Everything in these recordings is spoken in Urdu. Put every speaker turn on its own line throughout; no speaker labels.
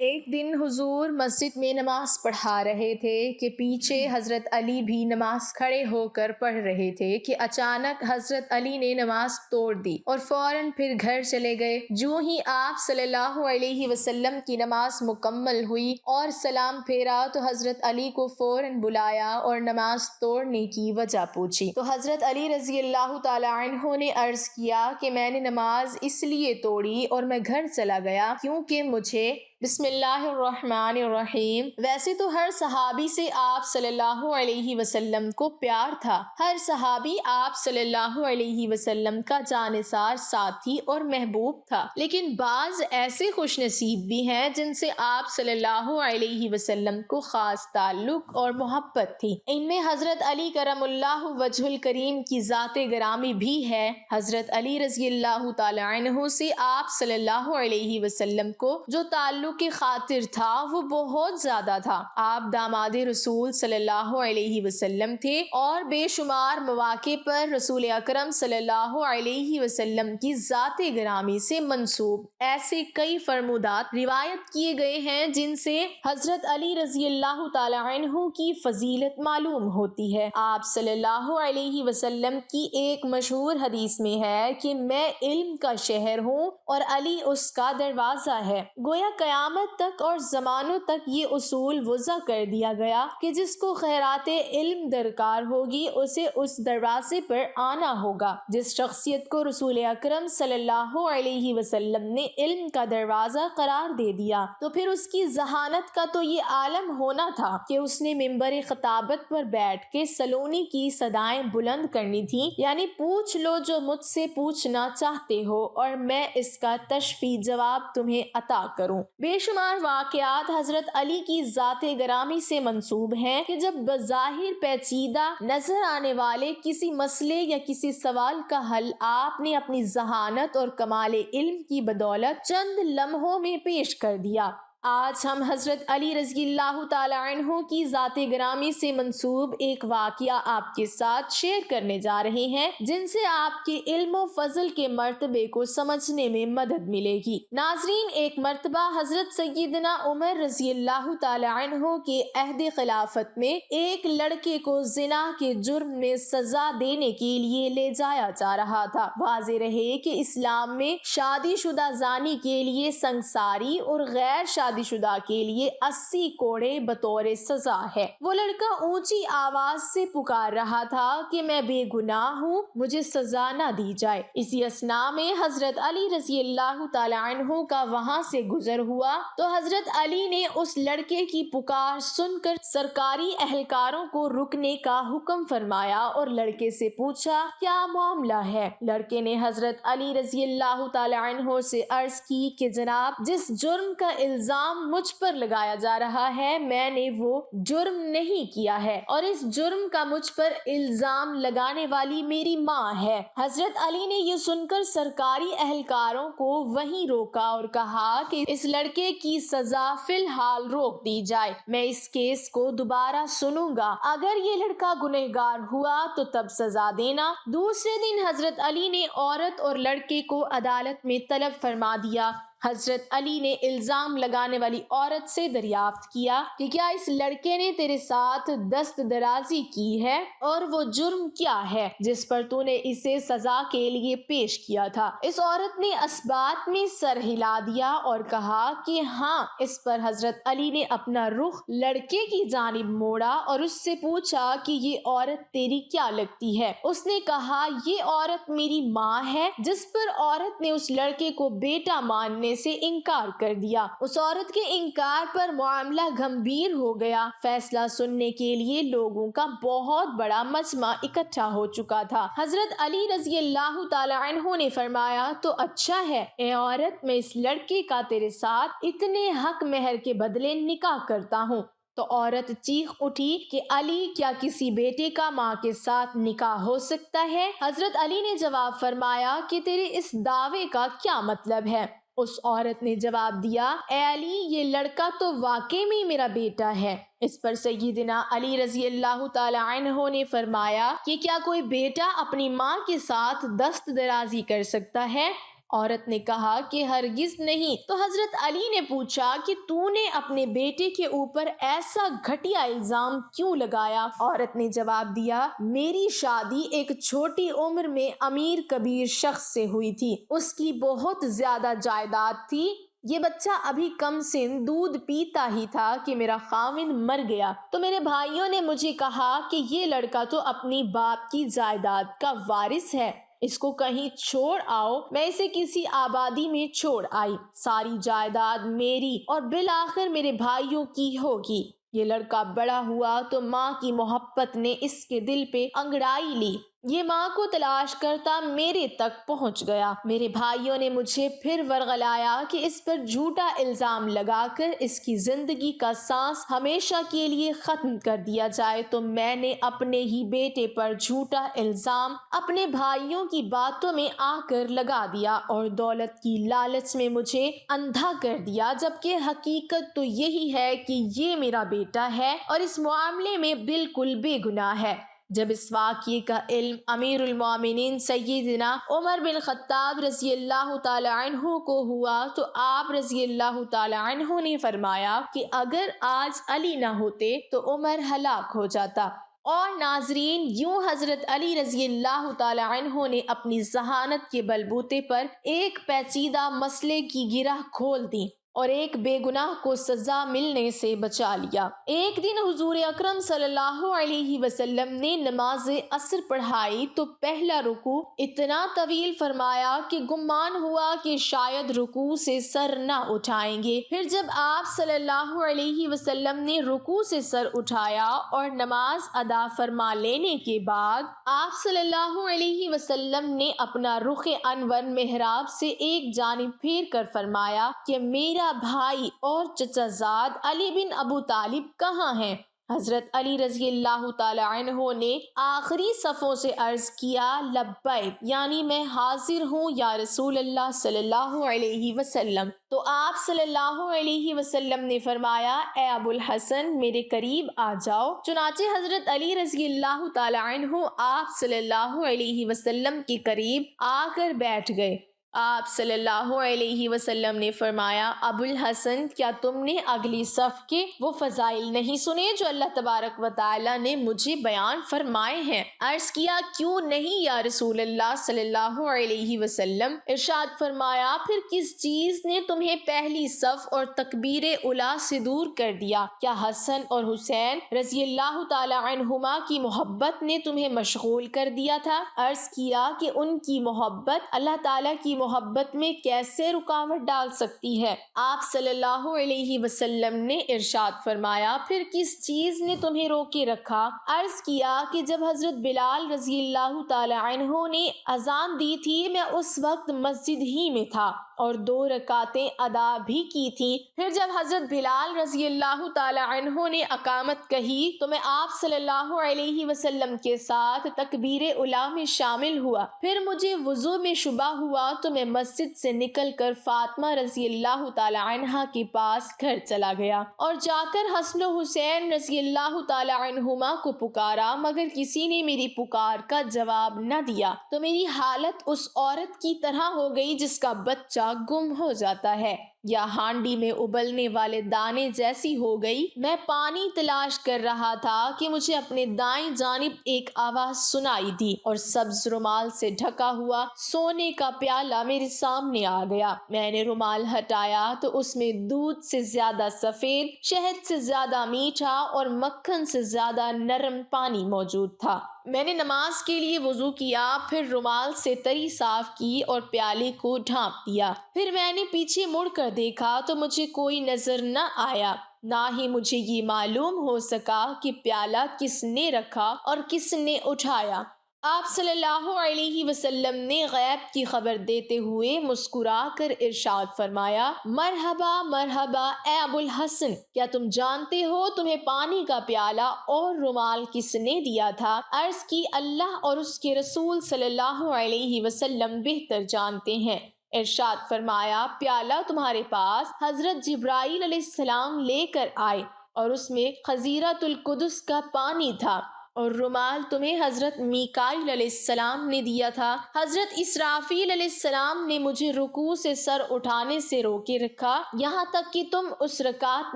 ایک دن حضور مسجد میں نماز پڑھا رہے تھے کہ پیچھے حضرت علی بھی نماز کھڑے ہو کر پڑھ رہے تھے کہ اچانک حضرت علی نے نماز توڑ دی اور فوراً پھر گھر چلے گئے۔ جو ہی آپ صلی اللہ علیہ وسلم کی نماز مکمل ہوئی اور سلام پھیرا تو حضرت علی کو فوراً بلایا اور نماز توڑنے کی وجہ پوچھی تو حضرت علی رضی اللہ تعالی عنہ نے عرض کیا کہ میں نے نماز اس لیے توڑی اور میں گھر چلا گیا کیونکہ مجھے بسم اللہ الرحمن الرحیم۔ ویسے تو ہر صحابی سے آپ صلی اللہ علیہ وسلم کو پیار تھا، ہر صحابی آپ صلی اللہ علیہ وسلم کا جانثار ساتھی اور محبوب تھا، لیکن بعض ایسے خوش نصیب بھی ہیں جن سے آپ صلی اللہ علیہ وسلم کو خاص تعلق اور محبت تھی۔ ان میں حضرت علی کرم اللہ وجہ الکریم کی ذات گرامی بھی ہے۔ حضرت علی رضی اللہ تعالی عنہ سے آپ صلی اللہ علیہ وسلم کو جو تعلق کی خاطر تھا وہ بہت زیادہ تھا۔ آپ داماد رسول صلی اللہ علیہ وسلم تھے اور بے شمار مواقع پر رسول اکرم صلی اللہ علیہ وسلم کی ذات گرامی سے منسوب ایسے کئی فرمودات روایت کیے گئے ہیں جن سے حضرت علی رضی اللہ تعالی عنہ کی فضیلت معلوم ہوتی ہے۔ آپ صلی اللہ علیہ وسلم کی ایک مشہور حدیث میں ہے کہ میں علم کا شہر ہوں اور علی اس کا دروازہ ہے۔ گویا قیامت تک اور زمانوں تک یہ اصول وضع کر دیا گیا کہ جس کو خیرات علم درکار ہوگی اسے اس دروازے پر آنا ہوگا۔ جس شخصیت کو رسول اکرم صلی اللہ علیہ وسلم نے علم کا دروازہ قرار دے دیا تو پھر اس کی ذہانت کا تو یہ عالم ہونا تھا کہ اس نے منبر خطابت پر بیٹھ کے سلونی کی صدائیں بلند کرنی تھی، یعنی پوچھ لو جو مجھ سے پوچھنا چاہتے ہو اور میں اس کا تشفی جواب تمہیں عطا کروں۔ بے شمار واقعات حضرت علی کی ذات گرامی سے منسوب ہیں کہ جب بظاہر پیچیدہ نظر آنے والے کسی مسئلے یا کسی سوال کا حل آپ نے اپنی ذہانت اور کمال علم کی بدولت چند لمحوں میں پیش کر دیا۔ آج ہم حضرت علی رضی اللہ تعالی عنہ کی ذات گرامی سے منسوب ایک واقعہ آپ کے ساتھ شیئر کرنے جا رہے ہیں جن سے آپ کے علم و فضل کے مرتبے کو سمجھنے میں مدد ملے گی۔ ناظرین، ایک مرتبہ حضرت سیدنا عمر رضی اللہ تعالی عنہ کے عہد خلافت میں ایک لڑکے کو زنا کے جرم میں سزا دینے کے لیے لے جایا جا رہا تھا۔ واضح رہے کہ اسلام میں شادی شدہ زانی کے لیے سنگساری اور غیر شادی شدہ کے لیے 80 کوڑے بطور سزا ہے۔ وہ لڑکا اونچی آواز سے پکار رہا تھا کہ میں بے گناہ ہوں، مجھے سزا نہ دی جائے۔ اسی اثناء میں حضرت علی رضی اللہ تعالی عنہ کا وہاں سے گزر ہوا تو حضرت علی نے اس لڑکے کی پکار سن کر سرکاری اہلکاروں کو رکنے کا حکم فرمایا اور لڑکے سے پوچھا کیا معاملہ ہے۔ لڑکے نے حضرت علی رضی اللہ تعالی عنہ سے عرض کی کہ جناب، جس جرم کا الزام مجھ پر لگایا جا رہا ہے میں نے وہ جرم نہیں کیا ہے اور اس جرم کا مجھ پر الزام لگانے والی میری ماں ہے۔ حضرت علی نے یہ سن کر سرکاری اہلکاروں کو وہیں روکا اور کہا کہ اس لڑکے کی سزا فی الحال روک دی جائے، میں اس کیس کو دوبارہ سنوں گا، اگر یہ لڑکا گنہگار ہوا تو تب سزا دینا۔ دوسرے دن حضرت علی نے عورت اور لڑکے کو عدالت میں طلب فرما دیا۔ حضرت علی نے الزام لگانے والی عورت سے دریافت کیا کہ کیا اس لڑکے نے تیرے ساتھ دست درازی کی ہے اور وہ جرم کیا ہے جس پر تو نے اسے سزا کے لیے پیش کیا تھا۔ اس عورت نے اثبات میں سر ہلا دیا اور کہا کہ ہاں۔ اس پر حضرت علی نے اپنا رخ لڑکے کی جانب موڑا اور اس سے پوچھا کہ یہ عورت تیری کیا لگتی ہے۔ اس نے کہا یہ عورت میری ماں ہے، جس پر عورت نے اس لڑکے کو بیٹا ماننے سے انکار کر دیا۔ اس عورت کے انکار پر معاملہ گھمبیر ہو گیا۔ فیصلہ سننے کے لیے لوگوں کا بہت بڑا مجمع اکٹھا ہو چکا تھا۔ حضرت علی رضی اللہ تعالی عنہ نے فرمایا تو اچھا ہے اے عورت، میں اس لڑکے کا تیرے ساتھ اتنے حق مہر کے بدلے نکاح کرتا ہوں۔ تو عورت چیخ اٹھی کہ علی، کیا کسی بیٹے کا ماں کے ساتھ نکاح ہو سکتا ہے؟ حضرت علی نے جواب فرمایا کہ تیرے اس دعوے کا کیا مطلب ہے؟ اس عورت نے جواب دیا اے علی، یہ لڑکا تو واقعی میں میرا بیٹا ہے۔ اس پر سیدنا علی رضی اللہ تعالی عنہ نے فرمایا کہ کیا کوئی بیٹا اپنی ماں کے ساتھ دست درازی کر سکتا ہے؟ عورت نے کہا کہ ہرگز نہیں۔ تو حضرت علی نے پوچھا کہ تو نے اپنے بیٹے کے اوپر ایسا گھٹیا الزام کیوں لگایا؟ عورت نے جواب دیا، میری شادی ایک چھوٹی عمر میں امیر کبیر شخص سے ہوئی تھی، اس کی بہت زیادہ جائیداد تھی، یہ بچہ ابھی کم سن دودھ پیتا ہی تھا کہ میرا خاوند مر گیا، تو میرے بھائیوں نے مجھے کہا کہ یہ لڑکا تو اپنی باپ کی جائیداد کا وارث ہے، اس کو کہیں چھوڑ آؤ۔ میں اسے کسی آبادی میں چھوڑ آئی، ساری جائیداد میری اور بالآخر میرے بھائیوں کی ہوگی۔ یہ لڑکا بڑا ہوا تو ماں کی محبت نے اس کے دل پہ انگڑائی لی، یہ ماں کو تلاش کرتا میرے تک پہنچ گیا۔ میرے بھائیوں نے مجھے پھر ورغلایا کہ اس پر جھوٹا الزام لگا کر اس کی زندگی کا سانس ہمیشہ کے لیے ختم کر دیا جائے، تو میں نے اپنے ہی بیٹے پر جھوٹا الزام اپنے بھائیوں کی باتوں میں آ کر لگا دیا اور دولت کی لالچ میں مجھے اندھا کر دیا، جبکہ حقیقت تو یہی ہے کہ یہ میرا بیٹا ہے اور اس معاملے میں بالکل بے گناہ ہے۔ جب اس واقعے کا علم امیر المومنین سیدنا عمر بن خطاب رضی اللہ تعالی عنہ کو ہوا تو آپ رضی اللہ تعالی عنہ نے فرمایا کہ اگر آج علی نہ ہوتے تو عمر ہلاک ہو جاتا۔ اور ناظرین، یوں حضرت علی رضی اللہ تعالی عنہ نے اپنی ذہانت کے بلبوتے پر ایک پیچیدہ مسئلے کی گرہ کھول دی اور ایک بے گناہ کو سزا ملنے سے بچا لیا۔ ایک دن حضور اکرم صلی اللہ علیہ وسلم نے نماز عصر پڑھائی تو پہلا رکوع اتنا طویل فرمایا کہ گمان ہوا کہ شاید رکوع سے سر نہ اٹھائیں گے۔ پھر جب آپ صلی اللہ علیہ وسلم نے رکوع سے سر اٹھایا اور نماز ادا فرما لینے کے بعد آپ صلی اللہ علیہ وسلم نے اپنا رخ انور محراب سے ایک جانب پھیر کر فرمایا کہ میرا بھائی اور چچا زاد علی بن ابو طالب کہاں ہیں؟ حضرت علی رضی اللہ تعالی عنہ نے آخری صفوں سے عرض کیا، لبیک، یعنی میں حاضر ہوں یا رسول اللہ صلی اللہ علیہ وسلم۔ تو آپ صلی اللہ علیہ وسلم نے فرمایا، اے ابو الحسن میرے قریب آ جاؤ۔ چنانچہ حضرت علی رضی اللہ تعالی عنہ آپ صلی اللہ علیہ وسلم کے قریب آ کر بیٹھ گئے۔ آپ صلی اللہ علیہ وسلم نے فرمایا، ابو الحسن، کیا تم نے اگلی صف کے وہ فضائل نہیں سنے جو اللہ تبارک و تعالی نے مجھے بیان فرمائے ہیں؟ عرض کیا، کیوں نہیں یا رسول اللہ صلی اللہ علیہ وسلم؟ ارشاد فرمایا، پھر کس چیز نے تمہیں پہلی صف اور تکبیر اولی سے دور کر دیا؟ کیا حسن اور حسین رضی اللہ تعالی عنہما کی محبت نے تمہیں مشغول کر دیا تھا؟ عرض کیا کہ ان کی محبت اللہ تعالی کی محبت میں کیسے رکاوٹ ڈال سکتی ہے؟ آپ صلی اللہ علیہ وسلم نے ارشاد فرمایا، پھر کس چیز نے تمہیں روکے رکھا؟ عرض کیا کہ جب حضرت بلال رضی اللہ تعالی عنہ نے اذان دی تھی میں اس وقت مسجد ہی میں تھا اور 2 رکعتیں ادا بھی کی تھی۔ پھر جب حضرت بلال رضی اللہ تعالی عنہ نے اقامت کہی تو میں آپ صلی اللہ علیہ وسلم کے ساتھ تکبیر اولی میں شامل ہوا۔ پھر مجھے وضو میں شبہ ہوا تو میں مسجد سے نکل کر فاطمہ رضی اللہ تعالی عنہا کے پاس گھر چلا گیا اور جا کر حسن و حسین رضی اللہ تعالی عنہما کو پکارا، مگر کسی نے میری پکار کا جواب نہ دیا، تو میری حالت اس عورت کی طرح ہو گئی جس کا بچہ گم ہو جاتا ہے یا ہانڈی میں ابلنے والے دانے جیسی ہو گئی۔ میں پانی تلاش کر رہا تھا کہ مجھے اپنے دائیں جانب ایک آواز سنائی دی اور سبز رومال سے ڈھکا ہوا سونے کا پیالہ میرے سامنے آ گیا۔ میں نے رومال ہٹایا تو اس میں دودھ سے زیادہ سفید، شہد سے زیادہ میٹھا اور مکھن سے زیادہ نرم پانی موجود تھا۔ میں نے نماز کے لیے وضو کیا، پھر رومال سے تری صاف کی اور پیالے کو ڈھانپ دیا۔ پھر میں نے پیچھے مڑ کر دیکھا تو مجھے کوئی نظر نہ آیا، نہ ہی مجھے یہ معلوم ہو سکا کہ پیالہ کس نے رکھا اور کس نے اٹھایا۔ آپ صلی اللہ علیہ وسلم نے غیب کی خبر دیتے ہوئے مسکرا کر ارشاد فرمایا، مرحبا مرحبا اے ابو الحسن، کیا تم جانتے ہو تمہیں پانی کا پیالہ اور رومال کس نے دیا تھا؟ عرض کی، اللہ اور اس کے رسول صلی اللہ علیہ وسلم بہتر جانتے ہیں۔ ارشاد فرمایا، پیالہ تمہارے پاس حضرت جبرائیل علیہ السلام لے کر آئے اور اس میں خزیرۃ القدس کا پانی تھا۔ اور رومال تمہیں حضرت میکائیل علیہ السلام نے دیا تھا۔ حضرت اسرافیل علیہ السلام نے مجھے رکوع سے سر اٹھانے سے روکے رکھا یہاں تک کہ تم اس رکعت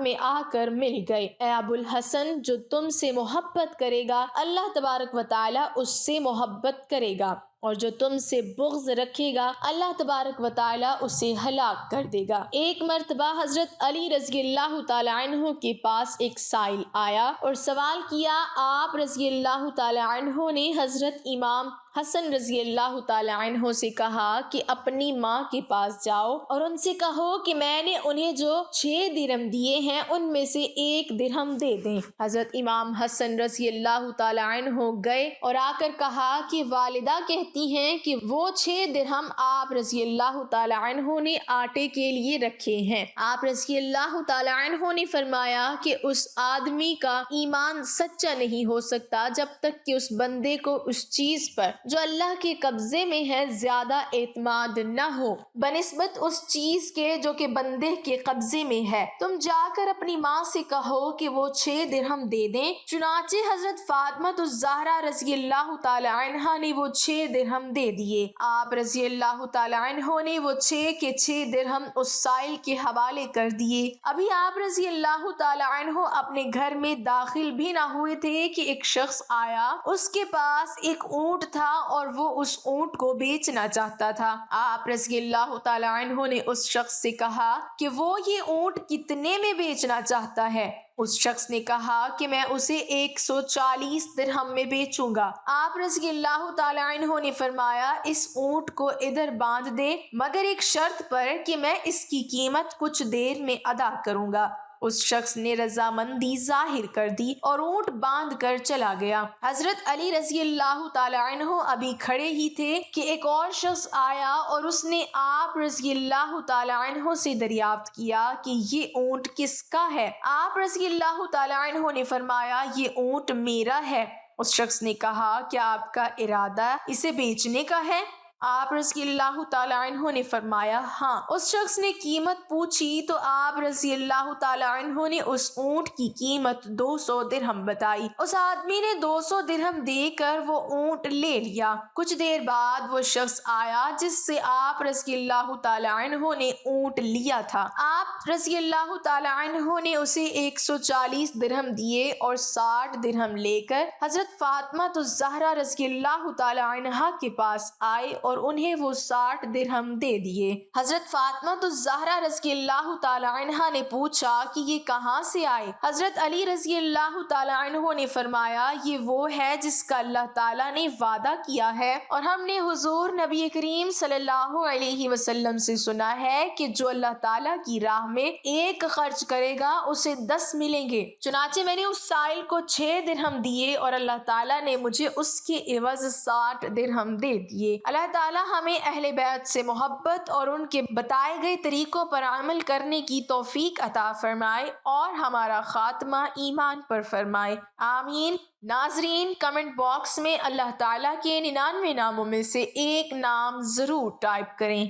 میں آ کر مل گئے۔ اے ابو الحسن، جو تم سے محبت کرے گا اللہ تبارک و تعالی اس سے محبت کرے گا، اور جو تم سے بغض رکھے گا اللہ تبارک و تعالی اسے ہلاک کر دے گا۔ ایک مرتبہ حضرت علی رضی اللہ تعالی عنہ کے پاس ایک سائل آیا اور سوال کیا۔ آپ رضی اللہ تعالی عنہ نے حضرت امام حسن رضی اللہ تعالی عنہ سے کہا کہ اپنی ماں کے پاس جاؤ اور ان سے کہو کہ میں نے انہیں جو 6 درہم دیے ہیں ان میں سے 1 درہم دے دیں۔ حضرت امام حسن رضی اللہ تعالی عنہ گئے اور آ کر کہا کہ والدہ کہتی ہیں کہ وہ 6 درہم آپ رضی اللہ تعالی عنہ نے آٹے کے لیے رکھے ہیں۔ آپ رضی اللہ تعالی عنہ نے فرمایا کہ اس آدمی کا ایمان سچا نہیں ہو سکتا جب تک کہ اس بندے کو اس چیز پر جو اللہ کے قبضے میں ہے زیادہ اعتماد نہ ہو بنسبت اس چیز کے جو کہ بندے کے قبضے میں ہے۔ تم جا کر اپنی ماں سے کہو کہ وہ 6 درہم دے دیں۔ چنانچہ حضرت فاطمہ الزہرا رضی اللہ تعالی عنہا نے وہ 6 درہم دے دیے۔ آپ رضی اللہ تعالی عنہ نے وہ 6 کے 6 درہم اس سائل کے حوالے کر دیے۔ ابھی آپ رضی اللہ تعالی عنہ اپنے گھر میں داخل بھی نہ ہوئے تھے کہ ایک شخص آیا، اس کے پاس ایک اونٹ تھا اور وہ اس اونٹ کو بیچنا چاہتا تھا۔ آپ رضی اللہ تعالی عنہ نے اس شخص سے کہا کہ وہ یہ اونٹ کتنے میں بیچنا چاہتا ہے؟ اس شخص نے کہا کہ میں اسے 140 درہم میں بیچوں گا۔ آپ رضی اللہ تعالی عنہ نے فرمایا اس اونٹ کو ادھر باندھ دے مگر ایک شرط پر کہ میں اس کی قیمت کچھ دیر میں ادا کروں گا۔ اس شخص نے رضامندی ظاہر کر دی اور اونٹ باندھ کر چلا گیا۔ حضرت علی رضی اللہ تعالی عنہ ابھی کھڑے ہی تھے کہ ایک اور شخص آیا اور اس نے آپ رضی اللہ تعالی عنہ سے دریافت کیا کہ یہ اونٹ کس کا ہے؟ آپ رضی اللہ تعالی عنہ نے فرمایا یہ اونٹ میرا ہے۔ اس شخص نے کہا کیا آپ کا ارادہ اسے بیچنے کا ہے؟ آپ رضی اللہ تعالی عنہ نے فرمایا ہاں۔ اس شخص نے قیمت پوچھی تو آپ رضی اللہ تعالی عنہ نے اس اونٹ کی قیمت 200 درہم بتائی۔ اس آدمی نے 200 درہم دے کر وہ اونٹ لے لیا۔ کچھ دیر بعد وہ شخص آیا جس سے آپ رضی اللہ تعالی عنہ نے اونٹ لیا تھا۔ آپ رضی اللہ تعالی عنہ نے اسے 140 درہم دیے اور 60 درہم لے کر حضرت فاطمہ الزہرا رضی اللہ تعالی عنہا کے پاس آئے اور انہیں وہ 60 درہم دے دیے۔ حضرت فاطمہ الزہرا رضی اللہ تعالی عنہا نے پوچھا کہ یہ کہاں سے آئے؟ حضرت علی رضی اللہ تعالی عنہ نے فرمایا یہ وہ ہے جس کا اللہ تعالیٰ نے وعدہ کیا ہے اور ہم نے حضور نبی کریم صلی اللہ علیہ وسلم سے سنا ہے کہ جو اللہ تعالیٰ کی راہ میں 1 خرچ کرے گا اسے 10 ملیں گے۔ چنانچہ میں نے اس سائل کو 6 درہم دیے اور اللہ تعالیٰ نے مجھے اس کے عوض 60 درہم دے دیے۔ اللہ تعالیٰ ہمیں اہل بیت سے محبت اور ان کے بتائے گئے طریقوں پر عمل کرنے کی توفیق عطا فرمائے اور ہمارا خاتمہ ایمان پر فرمائے، آمین۔ ناظرین، کمنٹ باکس میں اللہ تعالیٰ کے 99 ناموں میں سے ایک نام ضرور ٹائپ کریں۔